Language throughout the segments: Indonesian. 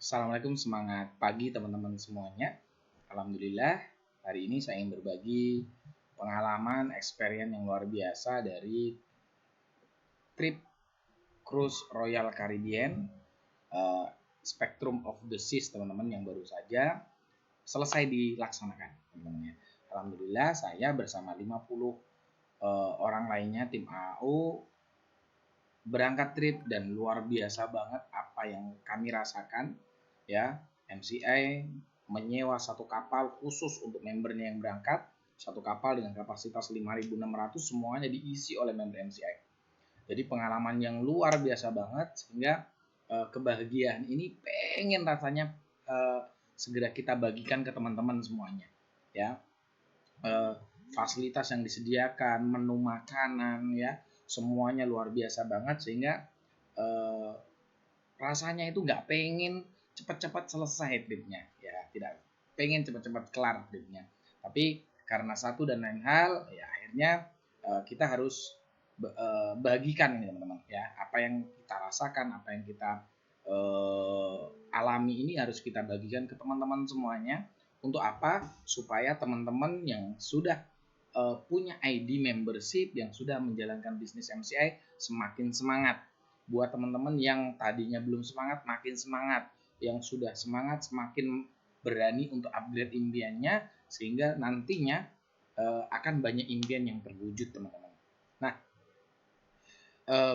Assalamualaikum, semangat pagi teman-teman semuanya. Alhamdulillah, hari ini saya ingin berbagi pengalaman, experience yang luar biasa dari trip cruise Royal Caribbean Spectrum of the Seas, teman-teman, yang baru saja selesai dilaksanakan, teman-teman ya. Alhamdulillah, saya bersama 50 orang lainnya tim AAU berangkat trip dan luar biasa banget apa yang kami rasakan ya. MCI menyewa satu kapal khusus untuk membernya yang berangkat, satu kapal dengan kapasitas 5.600 semuanya diisi oleh member MCI. Jadi pengalaman yang luar biasa banget sehingga kebahagiaan ini pengen rasanya segera kita bagikan ke teman-teman semuanya ya. Fasilitas yang disediakan, menu makanan ya, semuanya luar biasa banget sehingga rasanya itu nggak pengen cepat-cepat selesai tripnya ya, tidak pengen cepat-cepat kelar tripnya, tapi karena satu dan lain hal ya akhirnya kita harus bagikan ini teman-teman ya, apa yang kita rasakan, apa yang kita alami ini harus kita bagikan ke teman-teman semuanya. Untuk apa? Supaya teman-teman yang sudah punya ID membership, yang sudah menjalankan bisnis MCI semakin semangat. Buat teman-teman yang tadinya belum semangat, makin semangat. Yang sudah semangat semakin berani untuk upgrade impiannya, sehingga nantinya akan banyak impian yang terwujud, teman-teman. Nah,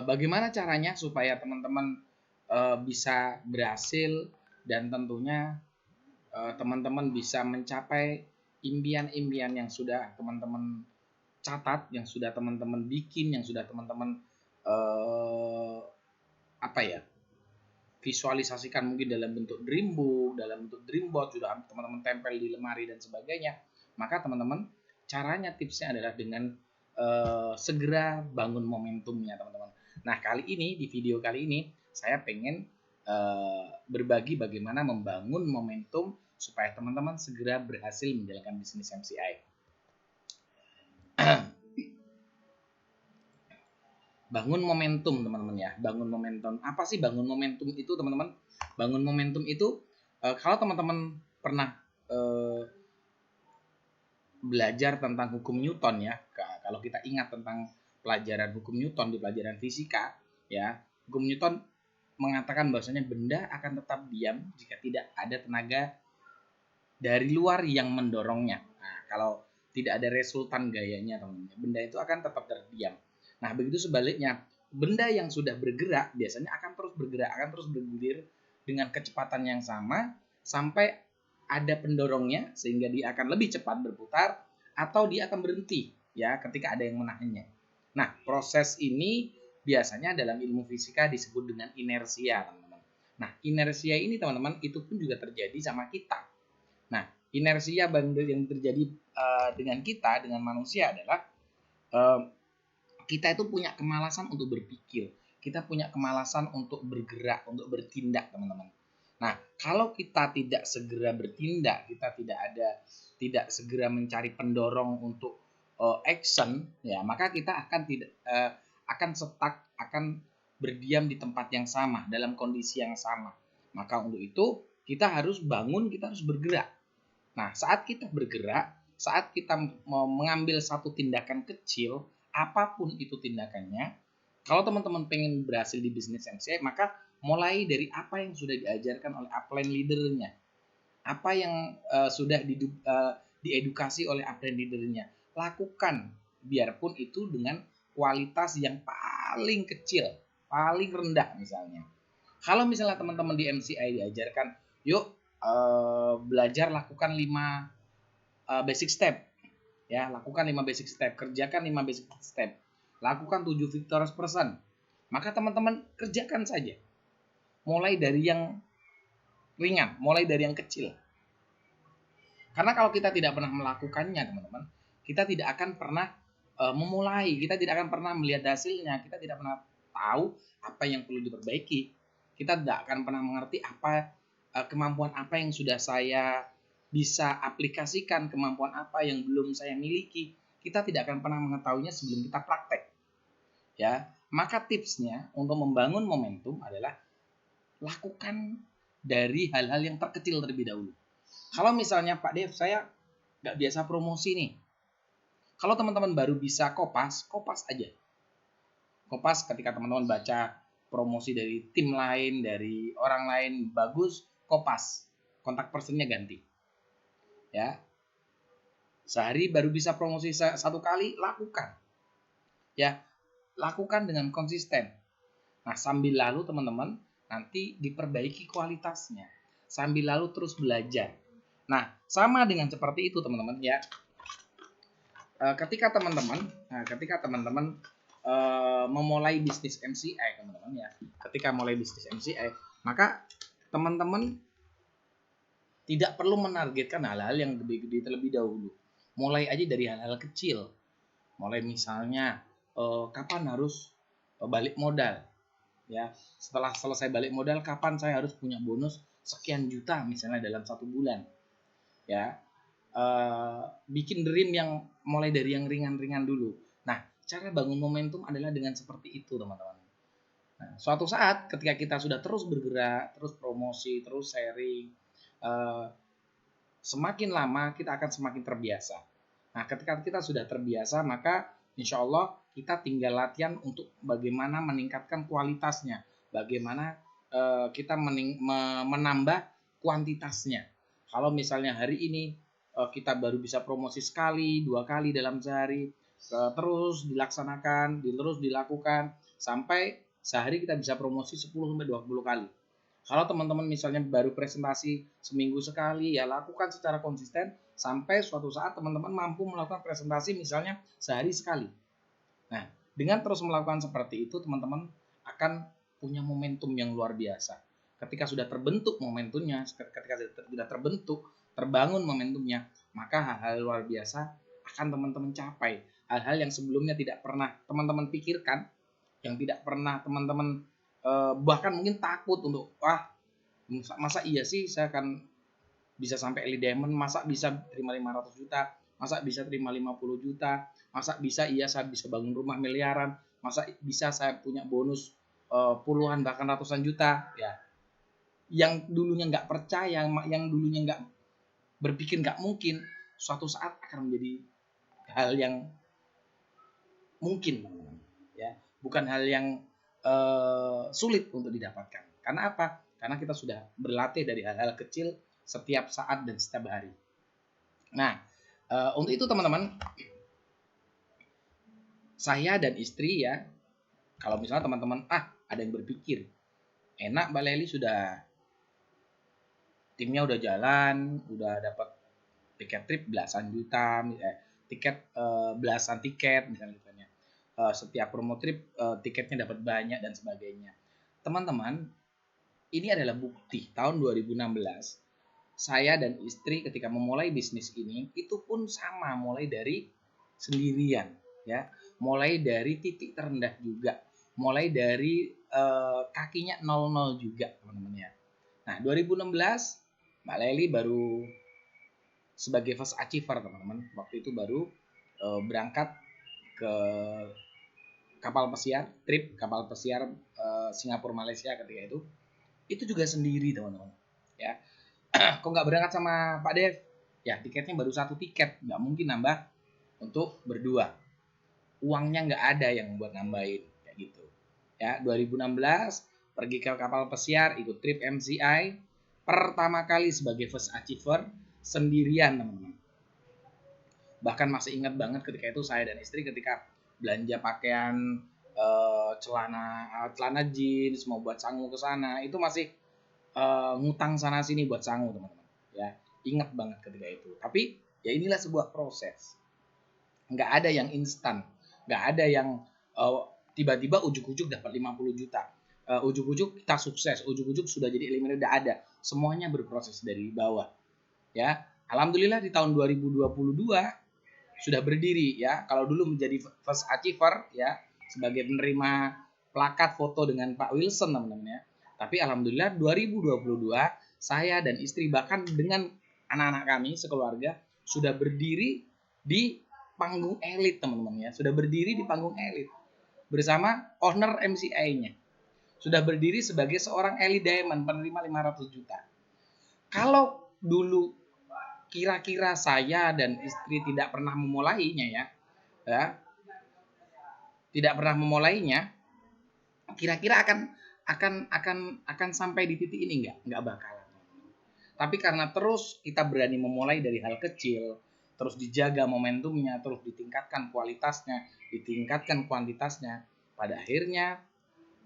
bagaimana caranya supaya teman-teman bisa berhasil dan tentunya teman-teman bisa mencapai impian-impian yang sudah teman-teman catat, yang sudah teman-teman bikin, yang sudah teman-teman visualisasikan mungkin dalam bentuk dreambook, dalam bentuk dreamboard, sudah teman-teman tempel di lemari dan sebagainya. Maka teman-teman, caranya, tipsnya adalah dengan segera bangun momentumnya, teman-teman. Nah, kali ini, di video kali ini, saya pengen berbagi bagaimana membangun momentum supaya teman-teman segera berhasil menjalankan bisnis MCI. Bangun momentum, teman-teman ya. Bangun momentum. Apa sih bangun momentum itu, teman-teman? Bangun momentum itu kalau teman-teman pernah belajar tentang hukum Newton ya. Kalau kita ingat tentang pelajaran hukum Newton di pelajaran fisika ya, hukum Newton mengatakan bahwasanya benda akan tetap diam jika tidak ada tenaga dari luar yang mendorongnya. Nah, kalau tidak ada resultan gayanya, teman-teman, benda itu akan tetap terdiam. Nah, begitu sebaliknya, benda yang sudah bergerak biasanya akan terus bergerak, akan terus bergulir dengan kecepatan yang sama sampai ada pendorongnya sehingga dia akan lebih cepat berputar atau dia akan berhenti ya ketika ada yang menahannya. Nah, proses ini biasanya dalam ilmu fisika disebut dengan inersia, teman-teman. Nah, inersia ini, teman-teman, itu pun juga terjadi sama kita. Nah, inersia yang terjadi dengan kita, dengan manusia adalah kita itu punya kemalasan untuk berpikir, kita punya kemalasan untuk bergerak, untuk bertindak, teman-teman. Nah, kalau kita tidak segera bertindak, kita tidak segera mencari pendorong untuk action, ya maka kita akan stuck, akan berdiam di tempat yang sama, dalam kondisi yang sama. Maka untuk itu kita harus bangun, kita harus bergerak. Nah, saat kita bergerak, saat kita mau mengambil satu tindakan kecil, apapun itu tindakannya, kalau teman-teman pengen berhasil di bisnis MCI, maka mulai dari apa yang sudah diajarkan oleh upline leadernya, apa yang sudah diedukasi oleh upline leadernya, lakukan, biarpun itu dengan kualitas yang paling kecil, paling rendah misalnya. Kalau misalnya teman-teman di MCI diajarkan, yuk belajar lakukan 5 basic step ya, lakukan 5 basic step, kerjakan 5 basic step, lakukan 7 victorious percent, maka teman-teman kerjakan saja, mulai dari yang ringan, mulai dari yang kecil. Karena kalau kita tidak pernah melakukannya, teman-teman, kita tidak akan pernah memulai, kita tidak akan pernah melihat hasilnya, kita tidak pernah tahu apa yang perlu diperbaiki, kita tidak akan pernah mengerti apa kemampuan apa yang sudah saya bisa aplikasikan, kemampuan apa yang belum saya miliki, kita tidak akan pernah mengetahuinya sebelum kita praktek. Ya, maka tipsnya untuk membangun momentum adalah lakukan dari hal-hal yang terkecil terlebih dahulu. Kalau misalnya Pak Dev, saya nggak biasa promosi nih. Kalau teman-teman baru bisa kopas aja. Kopas ketika teman-teman baca promosi dari tim lain, dari orang lain bagus, kopas. Kontak personnya ganti. Ya. Sehari baru bisa promosi satu kali, lakukan. Ya, lakukan dengan konsisten. Nah, sambil lalu teman-teman nanti diperbaiki kualitasnya. Sambil lalu terus belajar. Nah, sama dengan seperti itu teman-teman ya. Ketika teman-teman memulai bisnis MCI teman-teman ya. Ketika mulai bisnis MCI, maka teman-teman tidak perlu menargetkan hal-hal yang gede-gede terlebih dahulu. Mulai aja dari hal-hal kecil. Mulai misalnya kapan harus balik modal. Ya, setelah selesai balik modal, kapan saya harus punya bonus sekian juta misalnya dalam 1 bulan. Ya, bikin dream yang mulai dari yang ringan-ringan dulu. Nah, cara bangun momentum adalah dengan seperti itu teman-teman. Nah, suatu saat ketika kita sudah terus bergerak, terus promosi, terus sharing, semakin lama kita akan semakin terbiasa. Nah, ketika kita sudah terbiasa, maka insya Allah kita tinggal latihan untuk bagaimana meningkatkan kualitasnya, bagaimana kita menambah kuantitasnya. Kalau misalnya hari ini kita baru bisa promosi sekali, 2 kali dalam sehari, terus dilaksanakan, terus dilakukan, sampai sehari kita bisa promosi 10-20 kali. Kalau teman-teman misalnya baru presentasi seminggu sekali, ya lakukan secara konsisten sampai suatu saat teman-teman mampu melakukan presentasi misalnya sehari sekali. Nah, dengan terus melakukan seperti itu, teman-teman akan punya momentum yang luar biasa. Ketika sudah terbentuk momentumnya, terbangun momentumnya, maka hal-hal luar biasa akan teman-teman capai. Hal-hal yang sebelumnya tidak pernah teman-teman pikirkan, yang tidak pernah teman-teman bahkan mungkin takut untuk masa iya sih saya akan bisa sampai elite diamond, masa bisa terima 500 juta, masa bisa terima 50 juta, masa bisa iya saya bisa bangun rumah miliaran, masa bisa saya punya bonus puluhan bahkan ratusan juta. Ya, yang dulunya nggak percaya, yang dulunya nggak berpikir nggak mungkin, suatu saat akan menjadi hal yang mungkin, ya, bukan hal yang sulit untuk didapatkan. Karena apa? Karena kita sudah berlatih dari hal-hal kecil setiap saat dan setiap hari. Nah, untuk itu teman-teman, saya dan istri ya, kalau misalnya teman-teman ada yang berpikir, enak Mbak Leli sudah timnya udah jalan, udah dapat tiket trip belasan juta, belasan tiket misalnya. Setiap promo trip tiketnya dapat banyak dan sebagainya. Teman-teman, ini adalah bukti tahun 2016 saya dan istri ketika memulai bisnis ini itu pun sama, mulai dari sendirian ya, mulai dari titik terendah juga, mulai dari kakinya 00 juga teman-teman ya. Nah, 2016 Mbak Leli baru sebagai first achiever teman-teman, waktu itu baru berangkat ke kapal pesiar, trip kapal pesiar Singapura Malaysia ketika itu juga sendiri teman-teman ya. Kok nggak berangkat sama Pak Dev? Ya tiketnya baru 1 tiket, nggak mungkin nambah untuk berdua, uangnya nggak ada yang buat nambahin kayak gitu ya. 2016 pergi ke kapal pesiar, ikut trip MCI pertama kali sebagai first achiever sendirian teman-teman. Bahkan masih ingat banget ketika itu saya dan istri ketika belanja pakaian celana jeans mau buat sangu ke sana, itu masih ngutang sana sini buat sangu teman-teman ya. Ingat banget ketika itu. Tapi ya inilah sebuah proses, nggak ada yang instan, nggak ada yang tiba-tiba ujuk-ujuk dapat 50 juta, ujuk-ujuk kita sukses, ujuk-ujuk sudah jadi eliminator. Nggak ada, semuanya berproses dari bawah ya. Alhamdulillah di tahun 2022 sudah berdiri ya. Kalau dulu menjadi first achiever ya, sebagai penerima plakat foto dengan Pak Wilson teman-teman ya. Tapi alhamdulillah 2022 saya dan istri bahkan dengan anak-anak kami sekeluarga sudah berdiri di panggung elit teman-teman ya. Sudah berdiri di panggung elit bersama owner MCI-nya. sudah berdiri sebagai seorang Ellie Diamond, penerima 500 juta. Kalau dulu kira-kira saya dan istri tidak pernah memulainya ya, tidak pernah memulainya, kira-kira akan sampai di titik ini nggak bakalan. Tapi karena terus kita berani memulai dari hal kecil, terus dijaga momentumnya, terus ditingkatkan kualitasnya, ditingkatkan kuantitasnya, pada akhirnya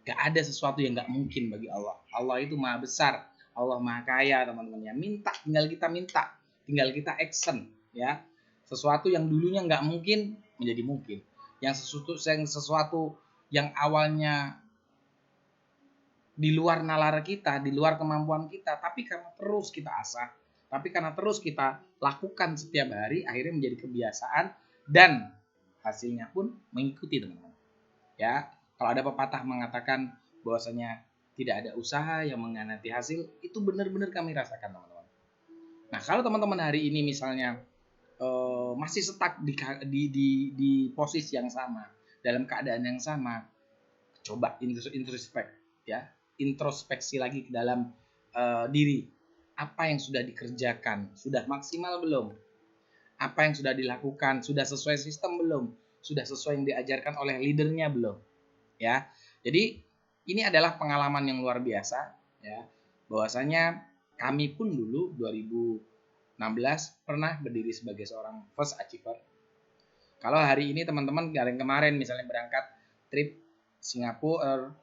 gak ada sesuatu yang gak mungkin bagi Allah. Allah itu maha besar, Allah maha kaya teman-teman ya. Minta, tinggal kita action ya. Sesuatu yang dulunya gak mungkin menjadi mungkin. Sesuatu yang awalnya di luar nalar kita, di luar kemampuan kita, tapi karena terus kita asah, tapi karena terus kita lakukan setiap hari, akhirnya menjadi kebiasaan dan hasilnya pun mengikuti teman-teman. Ya, kalau ada pepatah mengatakan bahwasanya tidak ada usaha yang mengkhianati hasil, itu benar-benar kami rasakan teman-teman. Nah, kalau teman-teman hari ini misalnya masih stuck di posisi yang sama, dalam keadaan yang sama, coba introspeksi lagi ke dalam diri. Apa yang sudah dikerjakan? Sudah maksimal belum? Apa yang sudah dilakukan? Sudah sesuai sistem belum? Sudah sesuai yang diajarkan oleh leadernya belum? Ya, jadi ini adalah pengalaman yang luar biasa ya, bahwasanya kami pun dulu 2016 pernah berdiri sebagai seorang first achiever. Kalau hari ini teman-teman kemarin misalnya berangkat trip Singapura,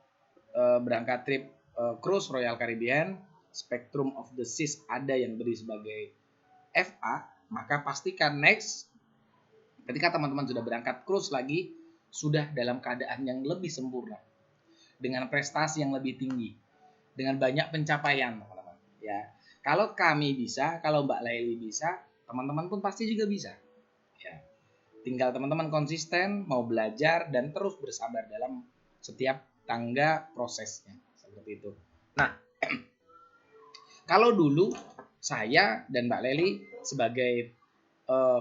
berangkat trip cruise Royal Caribbean, Spectrum of the Seas ada yang berdiri sebagai FA, maka pastikan next ketika teman-teman sudah berangkat cruise lagi, sudah dalam keadaan yang lebih sempurna, dengan prestasi yang lebih tinggi, dengan banyak pencapaian, teman-teman. Ya, kalau kami bisa, kalau Mbak Laili bisa, teman-teman pun pasti juga bisa. Ya, tinggal teman-teman konsisten, mau belajar dan terus bersabar dalam setiap tangga prosesnya, seperti itu. Nah, kalau dulu saya dan Mbak Leli sebagai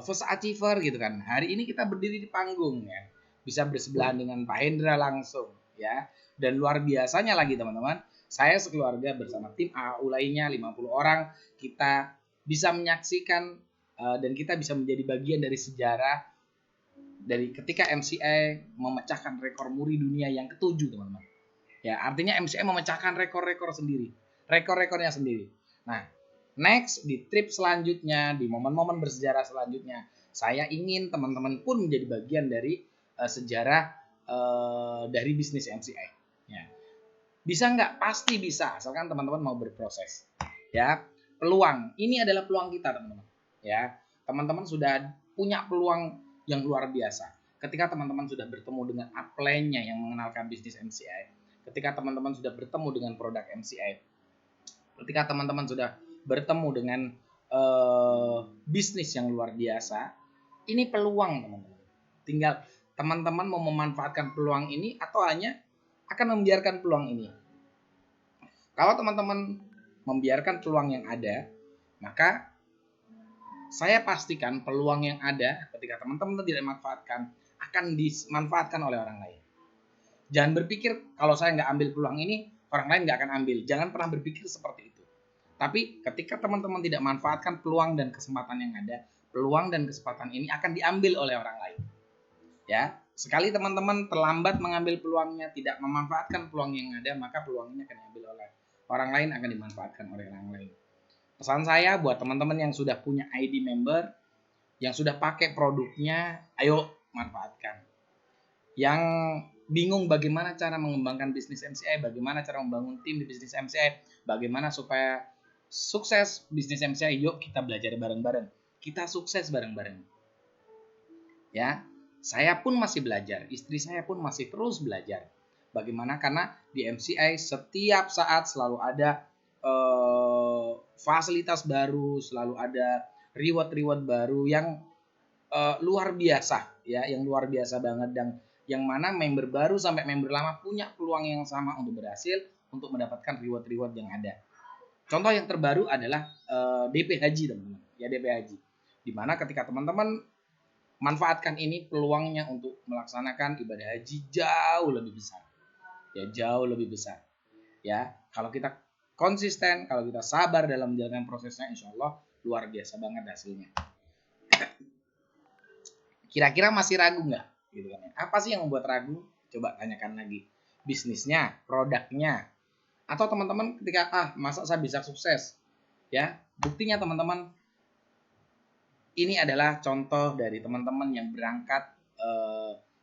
first achiever gitu kan, hari ini kita berdiri di panggung ya, bisa bersebelahan dengan Pak Hendra langsung ya. Dan luar biasanya lagi teman-teman, saya sekeluarga bersama tim AAU lainnya 50 orang, kita bisa menyaksikan dan kita bisa menjadi bagian dari sejarah dari ketika MCI memecahkan rekor muri dunia yang ke-7 teman-teman. Ya, artinya MCI memecahkan rekor-rekor sendiri, rekor-rekornya sendiri. Nah, next di trip selanjutnya, di momen-momen bersejarah selanjutnya, saya ingin teman-teman pun menjadi bagian dari sejarah dari bisnis MCI. Ya. Bisa nggak? Pasti bisa, asalkan teman-teman mau berproses. Ya, peluang ini adalah peluang kita teman-teman. Ya, teman-teman sudah punya peluang yang luar biasa. Ketika teman-teman sudah bertemu dengan upline-nya yang mengenalkan bisnis MCI, ketika teman-teman sudah bertemu dengan produk MCI, ketika teman-teman sudah bertemu dengan bisnis yang luar biasa, ini peluang teman-teman. Tinggal teman-teman mau memanfaatkan peluang ini atau hanya akan membiarkan peluang ini. Kalau teman-teman membiarkan peluang yang ada, maka saya pastikan peluang yang ada ketika teman-teman tidak manfaatkan akan dimanfaatkan oleh orang lain. Jangan berpikir kalau saya nggak ambil peluang ini, orang lain nggak akan ambil. Jangan pernah berpikir seperti itu. Tapi ketika teman-teman tidak manfaatkan peluang dan kesempatan yang ada, peluang dan kesempatan ini akan diambil oleh orang lain. Ya, sekali teman-teman terlambat mengambil peluangnya, tidak memanfaatkan peluang yang ada, maka peluang ini akan diambil oleh orang lain, akan dimanfaatkan oleh orang lain. Pesan saya buat teman-teman yang sudah punya ID member, yang sudah pakai produknya, ayo manfaatkan. Yang bingung bagaimana cara mengembangkan bisnis MCI, bagaimana cara membangun tim di bisnis MCI, bagaimana supaya sukses bisnis MCI, yuk kita belajar bareng-bareng. Kita sukses bareng-bareng. Ya, saya pun masih belajar, istri saya pun masih terus belajar. Bagaimana? Karena di MCI setiap saat selalu ada fasilitas baru, selalu ada reward baru yang luar biasa ya, yang luar biasa banget, dan yang mana member baru sampai member lama punya peluang yang sama untuk berhasil, untuk mendapatkan reward yang ada. Contoh yang terbaru adalah DP Haji teman-teman, ya DP Haji. Dimana ketika teman-teman manfaatkan ini, peluangnya untuk melaksanakan ibadah haji jauh lebih besar. Ya, jauh lebih besar. Ya, kalau kita konsisten, kalau kita sabar dalam menjalankan prosesnya, insya Allah luar biasa banget hasilnya. Kira-kira masih ragu nggak? Gitu kan ya. Apa sih yang membuat ragu? Coba tanyakan lagi. Bisnisnya, produknya, atau teman-teman ketika masa saya bisa sukses? Ya, buktinya teman-teman, ini adalah contoh dari teman-teman yang berangkat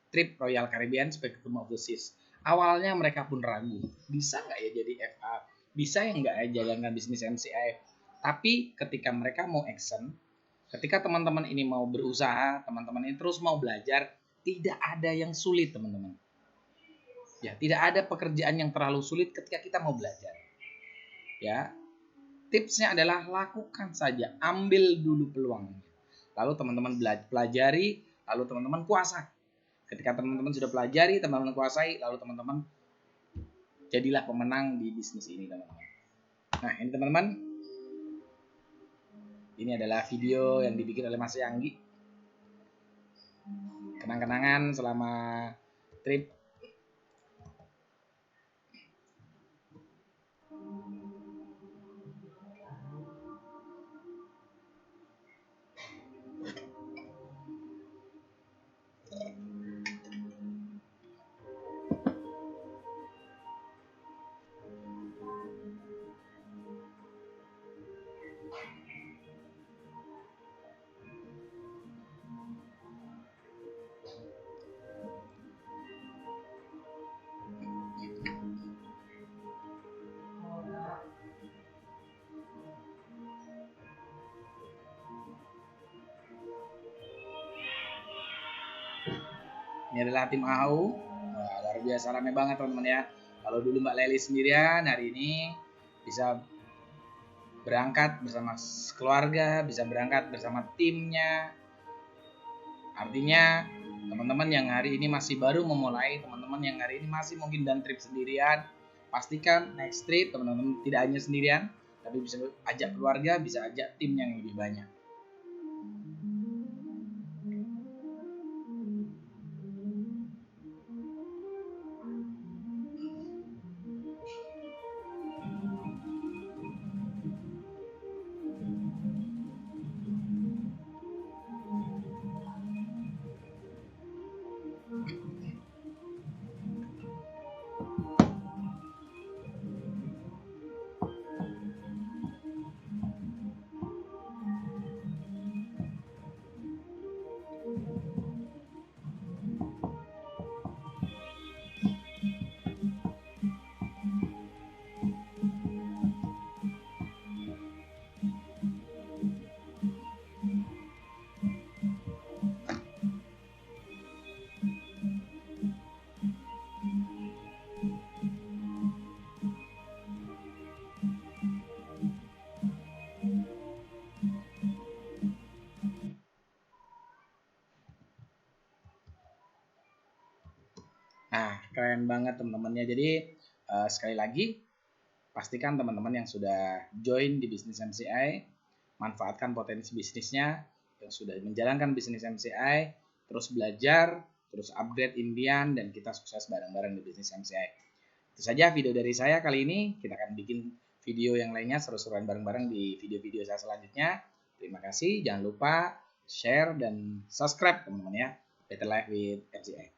trip Royal Caribbean Spectrum of the Seas. Awalnya mereka pun ragu, bisa nggak ya jadi FA? Bisa ya nggak ya jalankan bisnis MCI? Tapi ketika mereka mau action, ketika teman-teman ini mau berusaha, teman-teman ini terus mau belajar, tidak ada yang sulit teman-teman. Ya, tidak ada pekerjaan yang terlalu sulit ketika kita mau belajar. Ya, tipsnya adalah lakukan saja, ambil dulu peluangnya. Lalu teman-teman pelajari, lalu teman-teman kuasai. Ketika teman-teman sudah pelajari, teman-teman kuasai, lalu teman-teman jadilah pemenang di bisnis ini, teman-teman. Nah, ini teman-teman, ini adalah video yang dibikin oleh Mas Yanggi. Kenang-kenangan selama trip. Ini adalah tim AU. Wah, luar biasa rame banget teman-teman ya. Kalau dulu Mbak Leli sendirian, hari ini bisa berangkat bersama keluarga, bisa berangkat bersama timnya. Artinya teman-teman yang hari ini masih baru memulai, teman-teman yang hari ini masih mungkin dan trip sendirian, pastikan next trip teman-teman tidak hanya sendirian, tapi bisa ajak keluarga, bisa ajak tim yang lebih banyak. Nah, keren banget teman-temannya. Jadi sekali lagi pastikan teman-teman yang sudah join di bisnis MCI manfaatkan potensi bisnisnya, yang sudah menjalankan bisnis MCI terus belajar, terus upgrade impian, dan kita sukses bareng-bareng di bisnis MCI. Itu saja video dari saya kali ini. Kita akan bikin video yang lainnya seru-seruan bareng-bareng di video-video saya selanjutnya. Terima kasih, jangan lupa share dan subscribe teman-teman ya. Better Life with MCI.